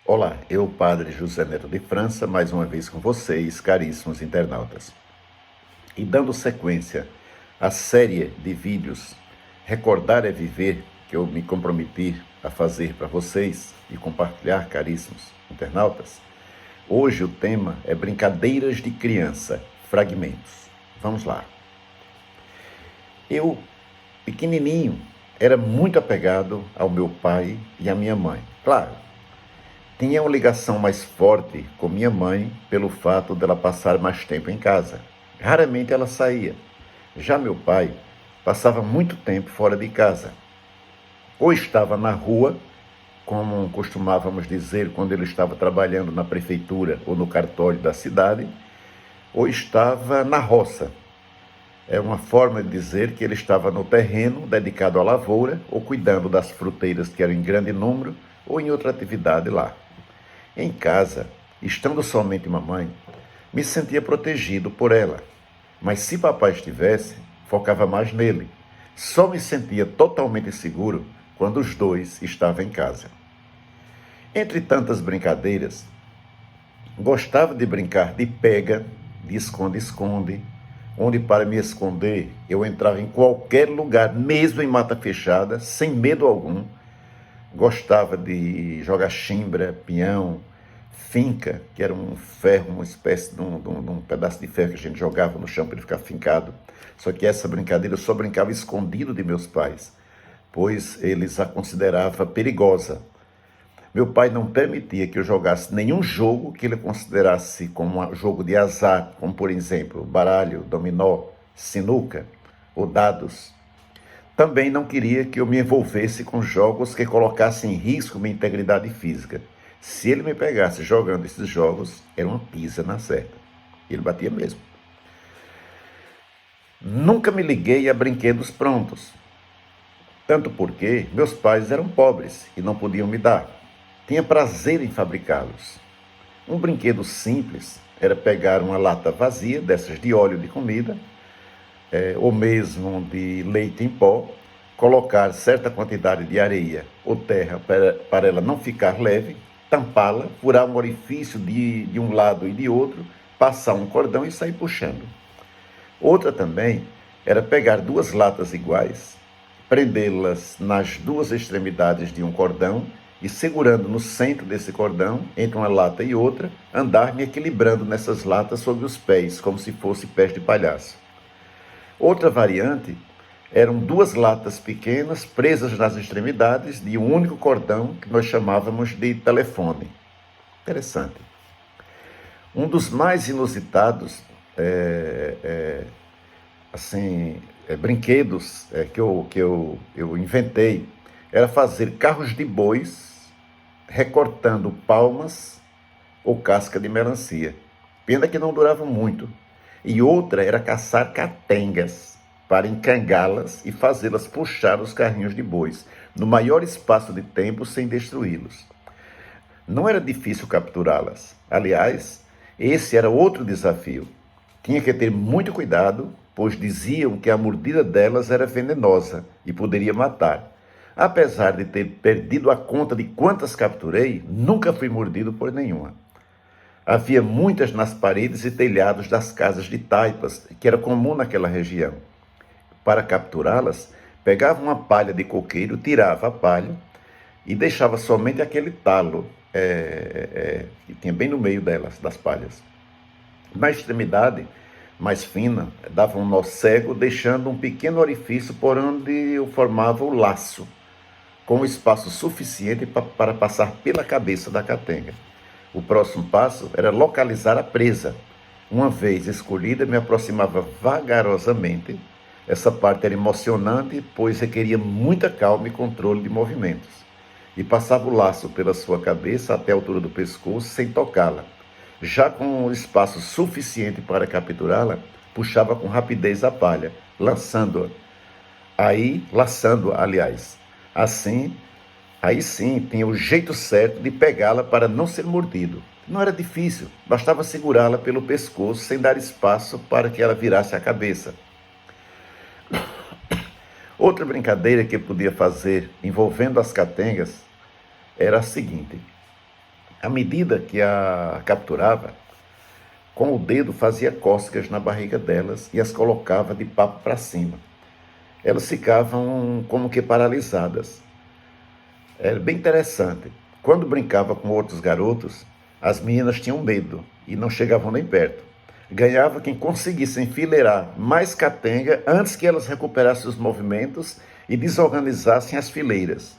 Olá, eu, Padre José Neto de França, mais uma vez com vocês, caríssimos internautas. E dando sequência à série de vídeos Recordar é Viver, que eu me comprometi a fazer para vocês e compartilhar, caríssimos internautas, hoje o tema é Brincadeiras de Criança, fragmentos. Vamos lá. Eu, pequenininho, era muito apegado ao meu pai e à minha mãe. Claro, tinha uma ligação mais forte com minha mãe pelo fato dela passar mais tempo em casa. Raramente ela saía. Já meu pai passava muito tempo fora de casa. Ou estava na rua, como costumávamos dizer quando ele estava trabalhando na prefeitura ou no cartório da cidade, ou estava na roça. É uma forma de dizer que ele estava no terreno dedicado à lavoura ou cuidando das fruteiras que eram em grande número ou em outra atividade lá. Em casa, estando somente mamãe, me sentia protegido por ela. Mas se papai estivesse, focava mais nele. Só me sentia totalmente seguro quando os dois estavam em casa. Entre tantas brincadeiras, gostava de brincar de pega, de esconde-esconde, onde para me esconder eu entrava em qualquer lugar, mesmo em mata fechada, sem medo algum. Gostava de jogar chimbra, peão, finca, que era um ferro, uma espécie de um pedaço de ferro que a gente jogava no chão para ele ficar fincado. Só que essa brincadeira eu só brincava escondido de meus pais, pois eles a consideravam perigosa. Meu pai não permitia que eu jogasse nenhum jogo que ele considerasse como um jogo de azar, como por exemplo, baralho, dominó, sinuca ou dados. Também não queria que eu me envolvesse com jogos que colocassem em risco minha integridade física. Se ele me pegasse jogando esses jogos, era uma pisa na certa. Ele batia mesmo. Nunca me liguei a brinquedos prontos, tanto porque meus pais eram pobres e não podiam me dar. Tinha prazer em fabricá-los. Um brinquedo simples era pegar uma lata vazia, dessas de óleo de comida, ou mesmo de leite em pó, colocar certa quantidade de areia ou terra para ela não ficar leve, tampá-la, furar um orifício de um lado e de outro, passar um cordão e sair puxando. Outra também era pegar duas latas iguais, prendê-las nas duas extremidades de um cordão e, segurando no centro desse cordão, entre uma lata e outra, andar me equilibrando nessas latas sobre os pés, como se fosse pés de palhaço. Outra variante eram duas latas pequenas presas nas extremidades de um único cordão que nós chamávamos de telefone. Interessante. Um dos mais inusitados brinquedos que eu inventei era fazer carros de bois recortando palmas ou casca de melancia. Pena que não duravam muito. E outra era caçar catengas para encangá-las e fazê-las puxar os carrinhos de bois, no maior espaço de tempo sem destruí-los. Não era difícil capturá-las. Aliás, esse era outro desafio. Tinha que ter muito cuidado, pois diziam que a mordida delas era venenosa e poderia matar. Apesar de ter perdido a conta de quantas capturei, nunca fui mordido por nenhuma. Havia muitas nas paredes e telhados das casas de taipas, que era comum naquela região. Para capturá-las, pegava uma palha de coqueiro, tirava a palha e deixava somente aquele talo que tinha bem no meio delas, das palhas. Na extremidade mais fina, dava um nó cego, deixando um pequeno orifício por onde eu formava o laço, com espaço suficiente para passar pela cabeça da catenga. O próximo passo era localizar a presa. Uma vez escolhida, me aproximava vagarosamente. Essa parte era emocionante, pois requeria muita calma e controle de movimentos. E passava o laço pela sua cabeça até a altura do pescoço, sem tocá-la. Já com espaço suficiente para capturá-la, puxava com rapidez a palha, laçando-a, aliás. Aí sim, tinha o jeito certo de pegá-la para não ser mordido. Não era difícil, bastava segurá-la pelo pescoço sem dar espaço para que ela virasse a cabeça. Outra brincadeira que eu podia fazer envolvendo as catengas era a seguinte: À medida que a capturava, com o dedo fazia cócegas na barriga delas e as colocava de papo para cima. Elas ficavam como que paralisadas. Era bem interessante. Quando brincava com outros garotos, as meninas tinham medo e não chegavam nem perto. Ganhava quem conseguisse enfileirar mais catenga antes que elas recuperassem os movimentos e desorganizassem as fileiras.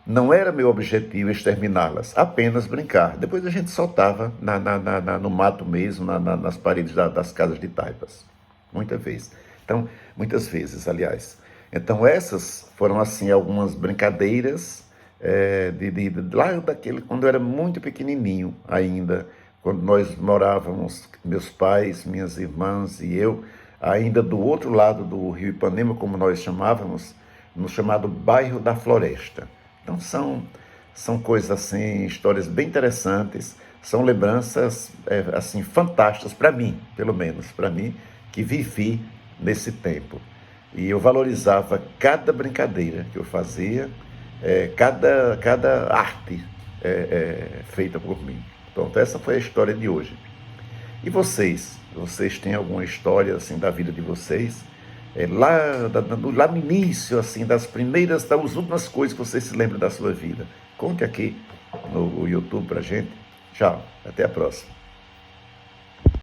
Não era meu objetivo exterminá-las, apenas brincar. Depois a gente soltava no mato mesmo, nas paredes das casas de taipas. Muitas vezes, aliás. Então essas foram assim algumas brincadeiras lá daquele, quando eu era muito pequenininho ainda, quando nós morávamos, meus pais, minhas irmãs e eu, ainda do outro lado do Rio Ipanema, como nós chamávamos, no chamado bairro da Floresta. Então são coisas assim, histórias bem interessantes, são lembranças assim fantásticas para mim, pelo menos para mim, que vivi nesse tempo. E eu valorizava cada brincadeira que eu fazia, cada arte feita por mim. Pronto, essa foi a história de hoje. E vocês? Vocês têm alguma história assim da vida de vocês? Lá no início, assim, das últimas coisas que vocês se lembram da sua vida. Conte aqui no YouTube pra gente. Tchau, até a próxima.